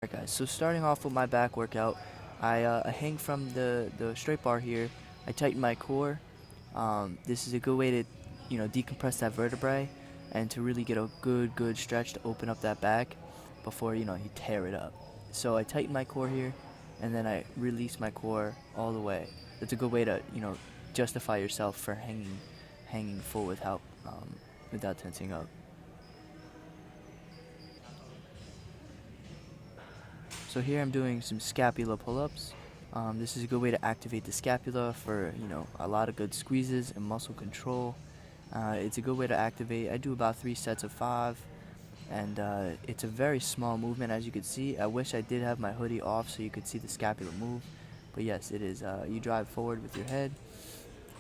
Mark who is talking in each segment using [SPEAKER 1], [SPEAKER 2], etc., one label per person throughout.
[SPEAKER 1] Alright guys, so starting off with my back workout, I hang from the straight bar here. I tighten my core. This is a good way to, decompress that vertebrae and to really get a good stretch to open up that back before, you tear it up. So I tighten my core here and then I release my core all the way. That's a good way to, justify yourself for hanging full without tensing up. So here I'm doing some scapula pull-ups. This is a good way to activate the scapula for, a lot of good squeezes and muscle control. It's a good way to activate. I do about 3 sets of 5, and it's a very small movement, as you can see. I wish I did have my hoodie off so you could see the scapula move. But yes, it is. You drive forward with your head,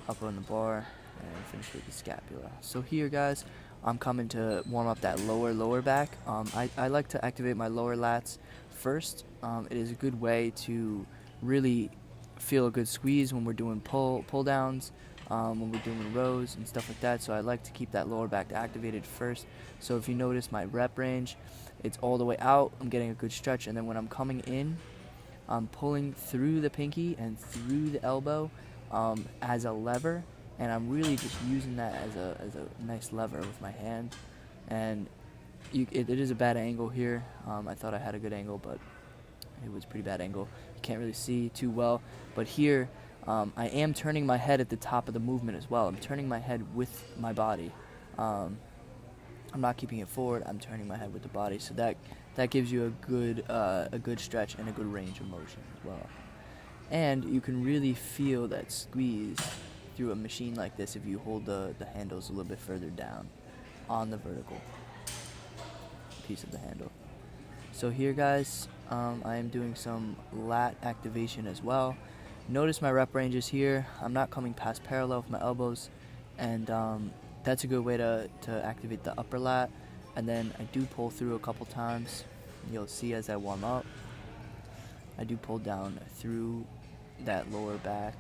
[SPEAKER 1] up on the bar, and finish with the scapula. So here, guys, I'm coming to warm up that lower back. I like to activate my lower lats first. It is a good way to really feel a good squeeze when we're doing pull downs, when we're doing rows and stuff like that. So I like to keep that lower back activated first. So if you notice my rep range, it's all the way out. I'm getting a good stretch, and then when I'm coming in, I'm pulling through the pinky and through the elbow as a lever, and I'm really just using that as a nice lever with my hand. And it is a bad angle here. I thought I had a good angle, but it was a pretty bad angle. You can't really see too well, but here I am turning my head at the top of the movement as well. I'm turning my head with my body. I'm not keeping it forward. I'm turning my head with the body, so that gives you a good stretch and a good range of motion as well. And you can really feel that squeeze through a machine like this if you hold the handles a little bit further down on the vertical piece of the handle. So here, guys, I am doing some lat activation as well. Notice my rep ranges here. I'm not coming past parallel with my elbows, and that's a good way to activate the upper lat. And then I do pull through a couple times. You'll see as I warm up, I do pull down through that lower back.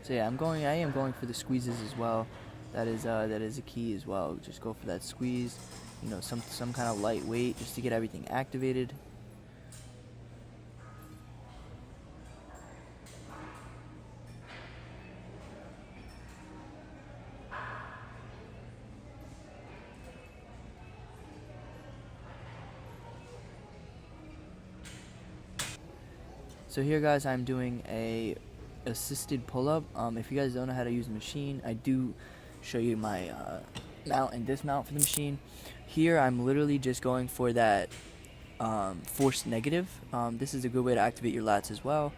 [SPEAKER 1] So yeah, I am going for the squeezes as well. That is a key as well. Just go for that squeeze, some kind of light weight just to get everything activated. So here, guys, I'm doing a assisted pull-up. If you guys don't know how to use the machine, I do show you my mount and dismount for the machine. Here I'm literally just going for that force negative. This is a good way to activate your lats as well,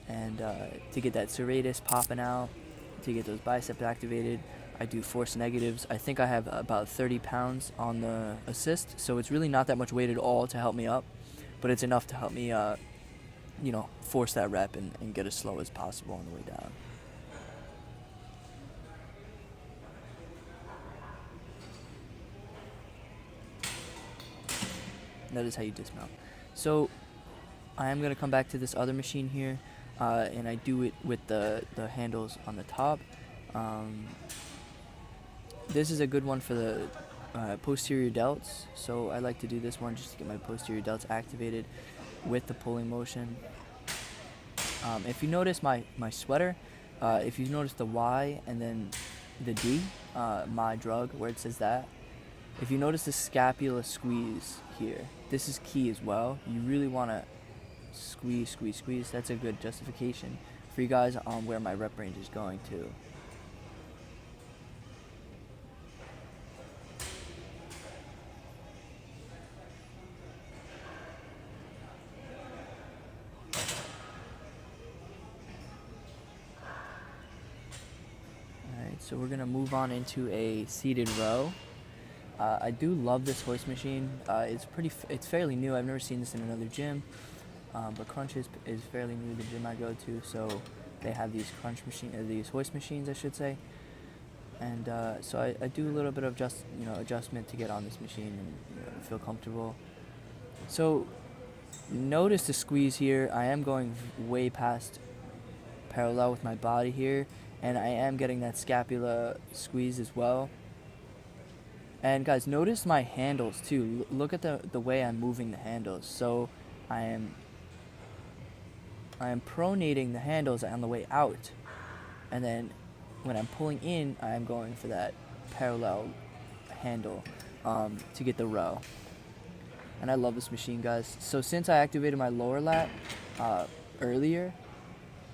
[SPEAKER 1] and to get that serratus popping out, to get those biceps activated. I do force negatives. I think I have about 30 pounds on the assist, so it's really not that much weight at all to help me up, but it's enough to help me force that rep and get as slow as possible on the way down. And that is how you dismount. So I am going to come back to this other machine here, and I do it with the handles on the top. This is a good one for the posterior delts, so I like to do this one just to get my posterior delts activated with the pulling motion. If you notice my sweater, if you notice the Y and then the D, my drug, where it says that, if you notice the scapula squeeze here, this is key as well. You really want to squeeze. That's a good justification for you guys on where my rep range is going to. So we're gonna move on into a seated row. I do love this hoist machine. It's fairly new. I've never seen this in another gym, but Crunch is fairly new. The gym I go to, so they have these these hoist machines, I should say. And so I do a little bit of adjustment to get on this machine and feel comfortable. So Notice the squeeze here. I am going way past parallel with my body here, and I am getting that scapula squeeze as well. And guys, notice my handles too. Look at the way I'm moving the handles. So I am pronating the handles on the way out, and then when I'm pulling in, I am going for that parallel handle to get the row. And I love this machine, guys. So since I activated my lower lat earlier,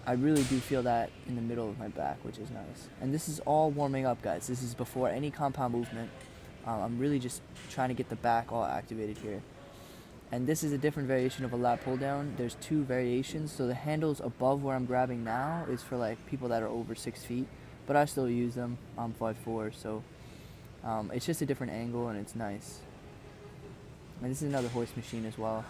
[SPEAKER 1] I really do feel that in the middle of my back, which is nice. And this is all warming up, guys. This is before any compound movement. I'm really just trying to get the back all activated here. And this is a different variation of a lat pull down. There's 2 variations. So the handles above where I'm grabbing now is for like people that are over 6 feet, but I still use them. I'm 5'4", so it's just a different angle and it's nice. And this is another hoist machine as well.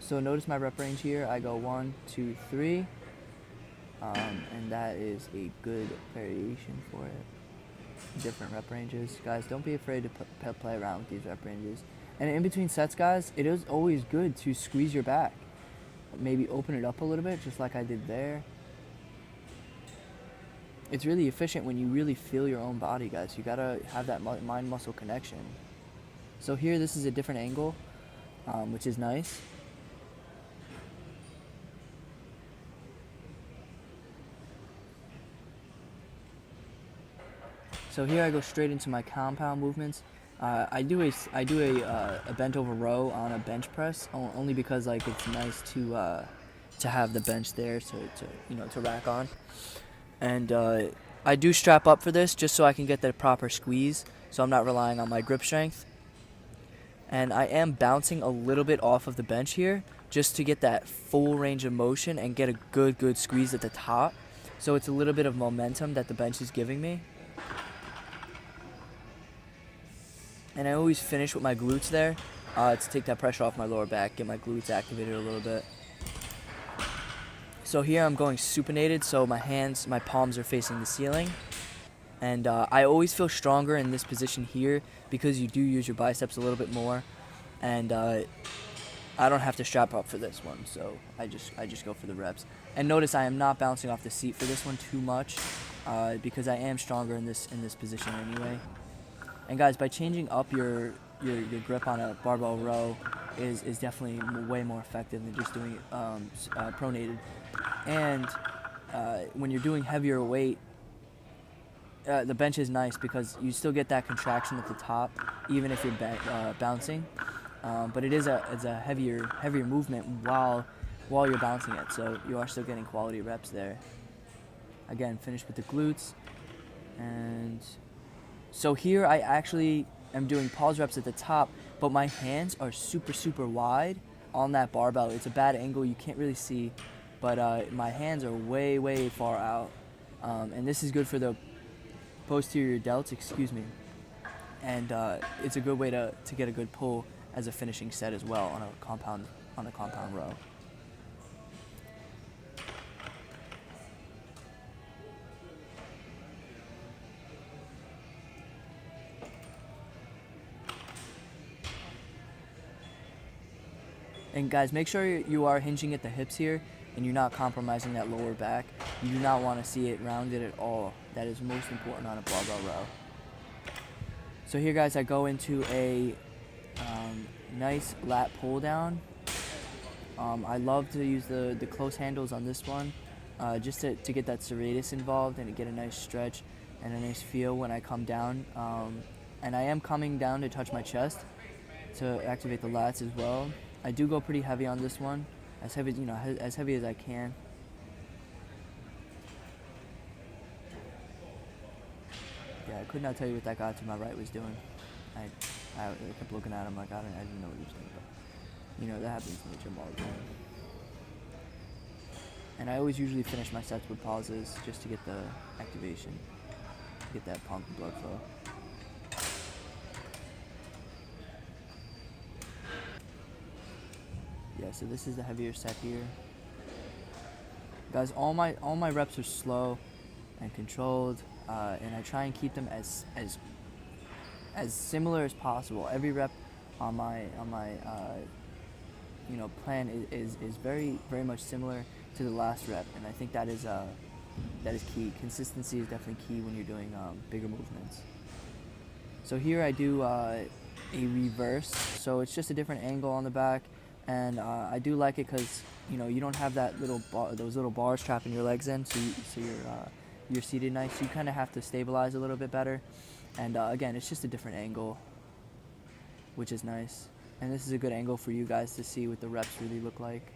[SPEAKER 1] So notice my rep range here. I go 1, 2, 3. And that is a good variation for it. Different rep ranges. Guys, don't be afraid to play around with these rep ranges. And in between sets, guys, it is always good to squeeze your back. Maybe open it up a little bit, just like I did there. It's really efficient when you really feel your own body, guys. You gotta have that mind-muscle connection. So here, this is a different angle, which is nice. So here I go straight into my compound movements. I do a bent over row on a bench press only because like it's nice to have the bench there to rack on. And I do strap up for this just so I can get the proper squeeze, so I'm not relying on my grip strength. And I am bouncing a little bit off of the bench here just to get that full range of motion and get a good squeeze at the top. So it's a little bit of momentum that the bench is giving me. And I always finish with my glutes there to take that pressure off my lower back, get my glutes activated a little bit. So here I'm going supinated, so my palms are facing the ceiling. And I always feel stronger in this position here because you do use your biceps a little bit more. And I don't have to strap up for this one, so I just go for the reps. And notice I am not bouncing off the seat for this one too much because I am stronger in this position anyway. And guys, by changing up your grip on a barbell row is definitely way more effective than just doing it pronated. And when you're doing heavier weight, the bench is nice because you still get that contraction at the top, even if you're bouncing. But it's a heavier movement while you're bouncing it, so you are still getting quality reps there. Again, finish with the glutes. And so here I actually am doing pause reps at the top, but my hands are super wide on that barbell. It's a bad angle, you can't really see, but my hands are way far out. And this is good for the posterior delts, and it's a good way to get a good pull as a finishing set as well on a compound row. And guys, make sure you are hinging at the hips here and you're not compromising that lower back. You do not want to see it rounded at all. That is most important on a barbell row. So here, guys, I go into a nice lat pull down. I love to use the close handles on this one just to get that serratus involved and to get a nice stretch and a nice feel when I come down. And I am coming down to touch my chest to activate the lats as well. I do go pretty heavy on this one, as heavy as I can. Yeah, I could not tell you what that guy to my right was doing. I kept looking at him like I didn't know what he was doing, but that happens in the gym all the time. And I always usually finish my sets with pauses just to get the activation, to get that pump and blood flow. Yeah, so this is the heavier set here. Guys, all my reps are slow and controlled, and I try and keep them as similar as possible. Every rep on my plan is very much similar to the last rep, and I think that is key. Consistency is definitely key when you're doing bigger movements. So here I do a reverse, so it's just a different angle on the back, and I do like it because you don't have that those little bars trapping your legs in, so you're seated nice. So you kind of have to stabilize a little bit better, and again, it's just a different angle, which is nice. And this is a good angle for you guys to see what the reps really look like.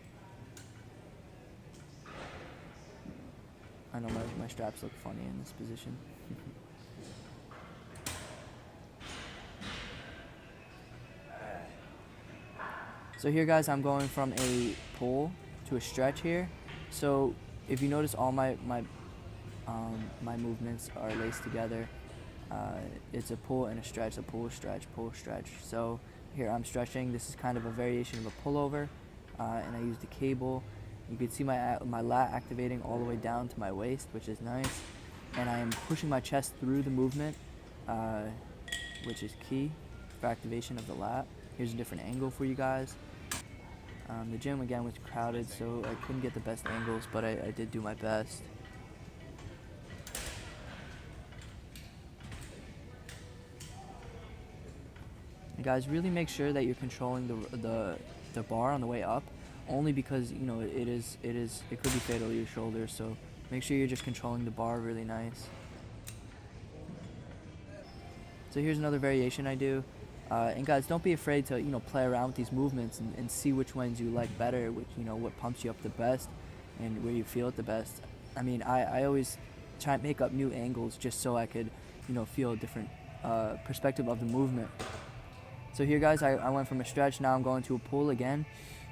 [SPEAKER 1] I know my straps look funny in this position. So here, guys, I'm going from a pull to a stretch here. So if you notice, all my movements are laced together. It's a pull and a stretch, a pull, stretch, pull, stretch. So here I'm stretching. This is kind of a variation of a pullover, and I use the cable. You can see my lat activating all the way down to my waist, which is nice. And I am pushing my chest through the movement, which is key for activation of the lat. Here's a different angle for you guys. The gym again was crowded, so I couldn't get the best angles, but I did do my best. And guys, really make sure that you're controlling the bar on the way up, only because it could be fatal to your shoulders. So make sure you're just controlling the bar really nice. So here's another variation I do. And guys, don't be afraid to play around with these movements and see which ones you like better, which what pumps you up the best, and where you feel it the best. I mean, I always try and make up new angles just so I could feel a different perspective of the movement. So here, guys, I went from a stretch. Now I'm going to a pull again.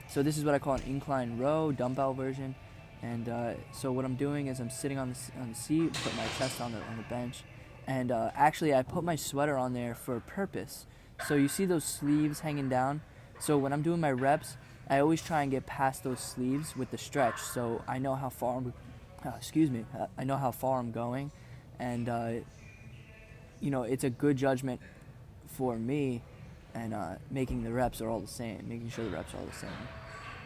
[SPEAKER 1] So this is what I call an incline row, dumbbell version. And so what I'm doing is I'm sitting on the seat, put my chest on the bench, and actually I put my sweater on there for a purpose. So you see those sleeves hanging down? So when I'm doing my reps, I always try and get past those sleeves with the stretch, so I know how far I know how far I'm going, and it's a good judgment for me, and making the reps are all the same, making sure the reps are all the same.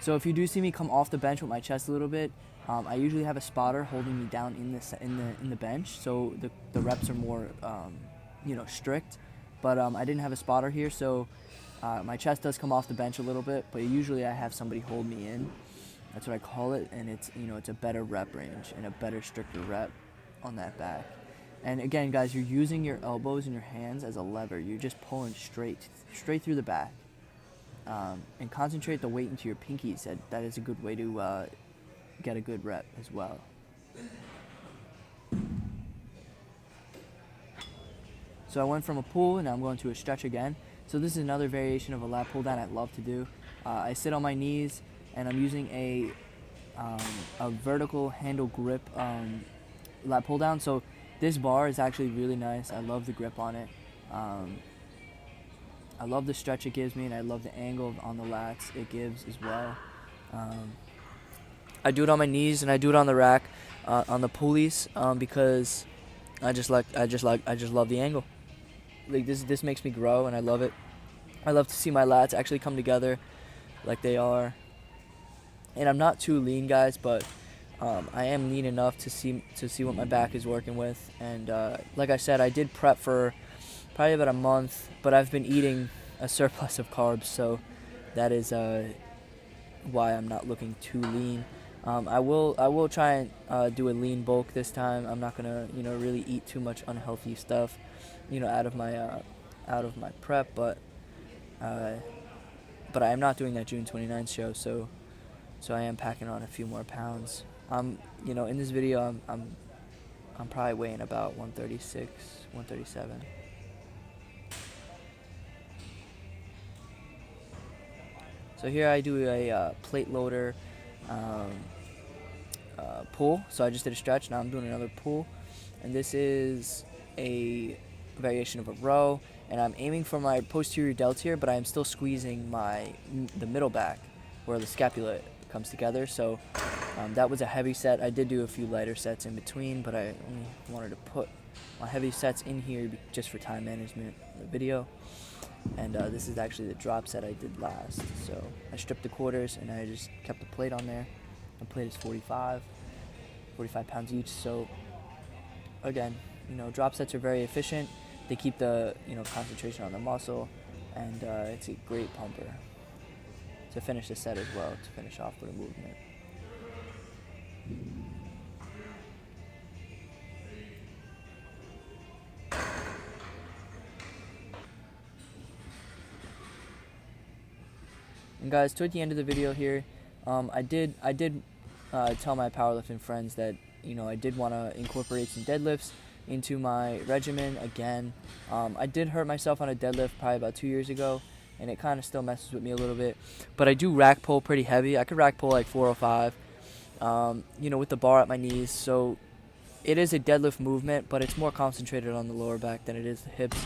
[SPEAKER 1] So if you do see me come off the bench with my chest a little bit, I usually have a spotter holding me down in the bench, so the reps are more strict. But I didn't have a spotter here, so my chest does come off the bench a little bit, but usually I have somebody hold me in. That's what I call it, and it's a better rep range and a better, stricter rep on that back. And again, guys, you're using your elbows and your hands as a lever. You're just pulling straight through the back, and concentrate the weight into your pinkies. That is a good way to get a good rep as well. So I went from a pull, and now I'm going to a stretch again. So this is another variation of a lat pull down I love to do. I sit on my knees, and I'm using a vertical handle grip lat pull down. So this bar is actually really nice. I love the grip on it. I love the stretch it gives me, and I love the angle on the lats it gives as well. I do it on my knees, and I do it on the rack, on the pulleys, because I just love the angle. Like this makes me grow, and I love it. I love to see my lats actually come together like they are. And I'm not too lean, guys, but I am lean enough to see what my back is working with. And like I said, I did prep for probably about a month, but I've been eating a surplus of carbs, so that is why I'm not looking too lean. I will try and do a lean bulk this time. I'm not gonna really eat too much unhealthy stuff out of my prep, but I am not doing that June 29th show, so I am packing on a few more pounds. In this video I'm probably weighing about 136, 137. So here I do a plate loader pull. So I just did a stretch, now I'm doing another pull, and this is a variation of a row, and I'm aiming for my posterior delts here, but I'm still squeezing the middle back where the scapula comes together. So that was a heavy set. I did do a few lighter sets in between, but I only wanted to put my heavy sets in here just for time management in the video. And this is actually the drop set I did last. So I stripped the quarters and I just kept the plate on there. The plate is 45 pounds each. So again, drop sets are very efficient. They keep the concentration on the muscle, and it's a great pumper to finish the set as well, to finish off with a movement. And guys, toward the end of the video here, I did tell my powerlifting friends that I did want to incorporate some deadlifts into my regimen again. I did hurt myself on a deadlift probably about 2 years ago, and it kind of still messes with me a little bit. But I do rack pull pretty heavy. I could rack pull like 405, with the bar at my knees. So it is a deadlift movement, but it's more concentrated on the lower back than it is the hips.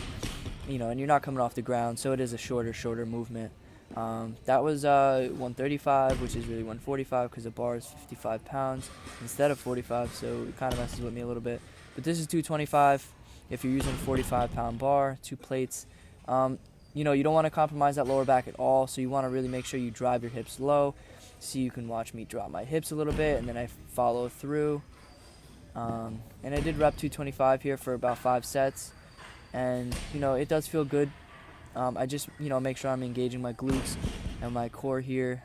[SPEAKER 1] And you're not coming off the ground, so it is a shorter movement. That was 135, which is really 145 because the bar is 55 pounds instead of 45, so it kind of messes with me a little bit. But this is 225 if you're using a 45-pound bar, 2 plates. You don't want to compromise that lower back at all, so you want to really make sure you drive your hips low. So you can watch me drop my hips a little bit, and then I follow through. And I did rep 225 here for about 5 sets, and it does feel good. I just make sure I'm engaging my glutes and my core here.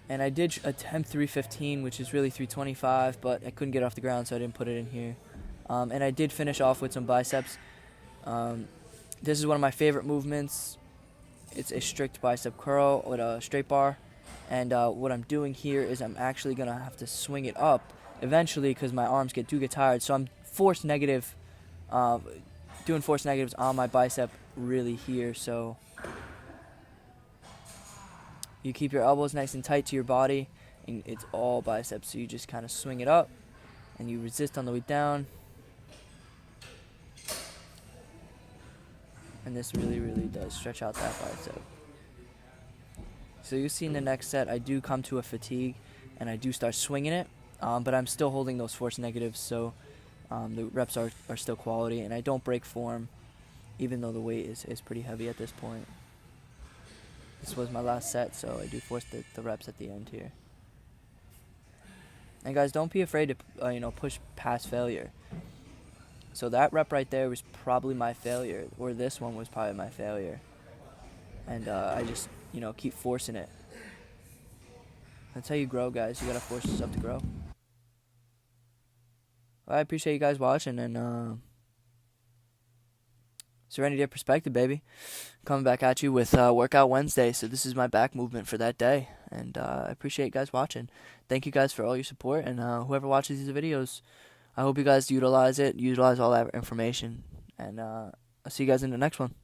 [SPEAKER 1] And I did attempt 315, which is really 325, but I couldn't get off the ground, so I didn't put it in here. And I did finish off with some biceps. This is one of my favorite movements. It's a strict bicep curl with a straight bar. And what I'm doing here is I'm actually going to have to swing it up eventually because my arms do get tired. So I'm force negative, doing force negatives on my bicep really here. So you keep your elbows nice and tight to your body, and it's all biceps. So you just kind of swing it up, and you resist on the way down. And this really does stretch out that bicep. So you see in the next set, I do come to a fatigue, and I do start swinging it, but I'm still holding those force negatives, so the reps are still quality, and I don't break form, even though the weight is pretty heavy at this point. This was my last set, so I do force the reps at the end here. And guys, don't be afraid to push past failure. So that rep right there was probably my failure, or this one was probably my failure. And I just keep forcing it. That's how you grow, guys. You gotta force yourself to grow. Well, I appreciate you guys watching, and Serenity Perspective, baby. Coming back at you with Workout Wednesday. So this is my back movement for that day. And I appreciate you guys watching. Thank you guys for all your support. And whoever watches these videos, I hope you guys utilize all that information. And I'll see you guys in the next one.